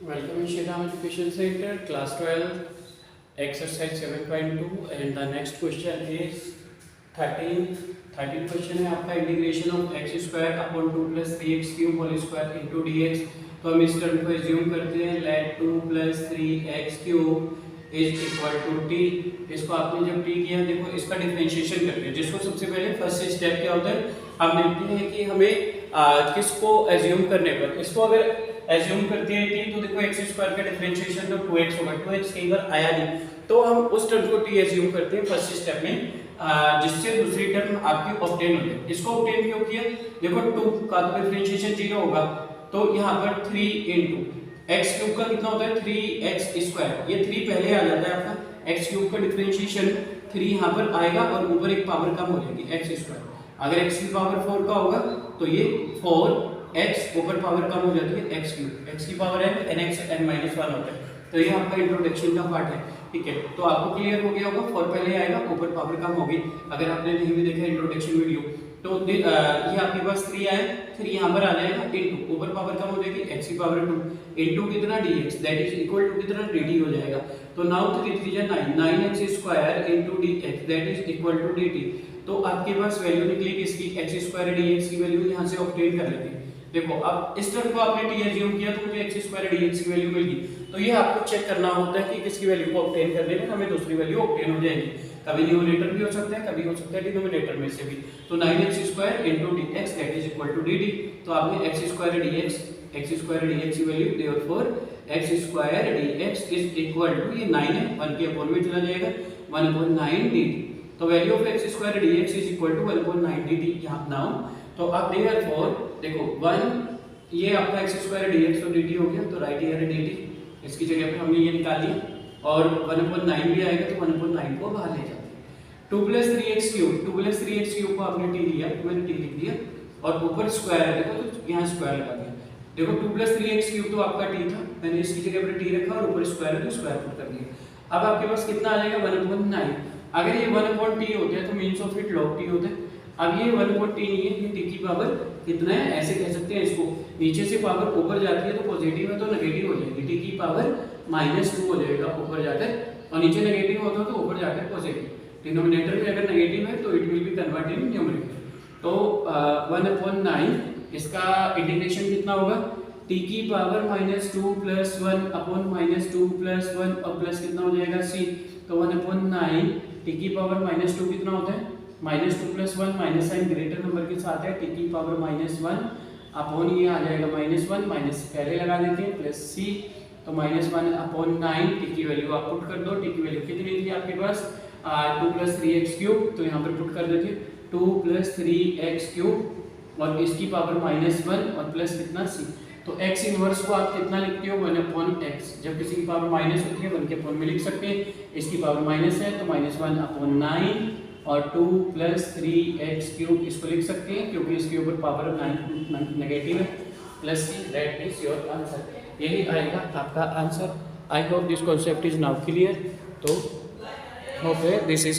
Welcome in Shriram Education Center, class 12, exercise 7.2, and the next question is 13. 13 question है आपका integration of x square upon 2 plus 3x cube whole square into dx। तो हम इस term को assume करते हैं let 2 plus 3x cube is equal to t. इसको आपने जब टी किया, देखो इसका डिफरेंशिएशन करते हैं, जिसको सबसे पहले फर्स्ट स्टेप क्या होता है, हम देखते हैं कि हमें किसको एज्यूम करने पर, इसको अगर एज्यूम करते हैं टी, तो देखो एक्स स्क्वायर का डिफरेंशिएशन तो 2x होगा, 2x कई बार आया नहीं, तो हम उस टर्म को टी एज्यूम करते हैं फर्स्ट स्टेप में, जिससे दूसरी टर्म आपकी ऑब्टेन होती है। इसको ऑब्टेन क्यों किया, देखो 2 का तो डिफरेंशिएशन 0 होगा, तो यहाँ पर 3 इंटू एक्स क्यूब का कितना होता है 3x स्क्वायर, ये 3 पहले आ जाता है आपका, एक्स क्यूब का डिफरेंशिएशन 3 यहाँ पर आएगा और ऊपर एक पावर कम हो जाएगी एक्स स्क्वायर। अगर x की पावर 4 का होगा तो ये 4x ऊपर पावर कम हो जाती है x क्यूब, x की power n nx n minus 1 होता है। तो ये आपका इंट्रोडक्शन का पार्ट है, ठीक है। तो आपको क्लियर हो गया होगा, 4 पहले आएगा, ऊपर पावर कम होगी। अगर आपने नहीं भी देखा इंट्रोडक्शन वीडियो, तो ये आपके पास 3 आए, 3 यहाँ पर आ जाएगा इनटू ऊपर पावर कम हो जाएगी x की पावर 2 इनटू कितना dx, that is equal to कितना dt हो जाएगा। तो नाउ 3 3 जा 9, 9x square into dx that is equal to dt। तो आपके पास वैल्यू निकली किसकी, x स्क्वायर dx की वैल्यू यहाँ से ऑब्टेन कर लेते हैं। देखो अब इस टर्म को आपने t एज्यूम किया तो मुझे x स्क्वायर dx की वैल्यू मिल गई। तो ये आपको चेक करना होता है कि किसकी वैल्यू को ऑब्टेन करने में हमें दूसरी वैल्यू ऑब्टेन हो जाएगी। कभी न्यूमरेटर भी हो सकता है, कभी हो सकता है डिनोमिनेटर में से भी। तो 9x square into dx that is equal to dt। तो आपने x स्क्वायर dx की value, therefore x square dx is equal to, ये 9 है, 1 के अपॉन में चला जाएगा, 1/9 dt। तो value of x square dx is equal to 1/9 dt यहाँ नाउ। तो अब देयरफॉर देखो 1 ये आपका x स्क्वायर dx तो dt हो गया, तो राइट हियर dt, इसकी जगह पे हमने ये निकाल लिया, और 1/9 भी आएगा तो 1/9 को बाहर ले जाते हैं। 2 प्लस 3x क्यूब को आपने t लिया, मैंने t लिख दिया, और ऊपर स्क्वायर है, देखो तो यहाँ स्क्वायर लगा दिया। देखो 2 प्लस 3x क्यूब तो आपका t था, मैंने इसकी जगह पर t रखा और ऊपर स्क्वायर है तो स्क्वायर पुट कर दिया। अब आपके पास कितना आ जाएगा 1/9। अगर ये 1/t होता है तो means of it log t होता है। अब ये 1/t नहीं है, ये t की पावर कितना है, ऐसे कह सकते हैं इसको, नीचे से पावर ऊपर जाती है तो पॉजिटिव है तो नेगेटिव हो जाएगी, t की पावर -2 हो जाएगा ऊपर जाकर, और नीचे नेगेटिव होता तो ऊपर जाकर पॉजिटिव। डिनोमिनेटर में अगर नेगेटिव है तो it will be convert in numerator. तो 1/9 इसका इंटीग्रेशन कितना होगा, t की पावर -2 प्लस 1 अपॉन -2 प्लस 1 और प्लस कितना हो जाएगा c। तो 1/9 t की पावर -2 कितना होता है, -2 plus 1, minus sign greater number के साथ है, t की पावर -1 अपॉन ये आ जाएगा -1, माइनस पहले लगा देते हैं, प्लस c। तो -1/9 t की वैल्यू आप पुट कर दो, t की वैल्यू कितनी थी आपके पास 2 प्लस 3x क्यूब, तो यहाँ पर पुट कर देते 2 प्लस 3x क्यूब और इसकी पावर -1 और प्लस कितना c। तो x इनवर्स को आप कितना लिखते हो 1/x, जब किसी की पावर माइनस होती है 1 के अपॉन में लिख सकते हैं, इसकी पावर माइनस है तो -1/9 और 2 प्लस 3x क्यूब इसको लिख सकते हैं क्योंकि इसके ऊपर पावर 9 नेगेटिव है, plus c, that is your answer. यही आएगा आपका answer. I hope this concept is now clear. तो ओके, दिस इज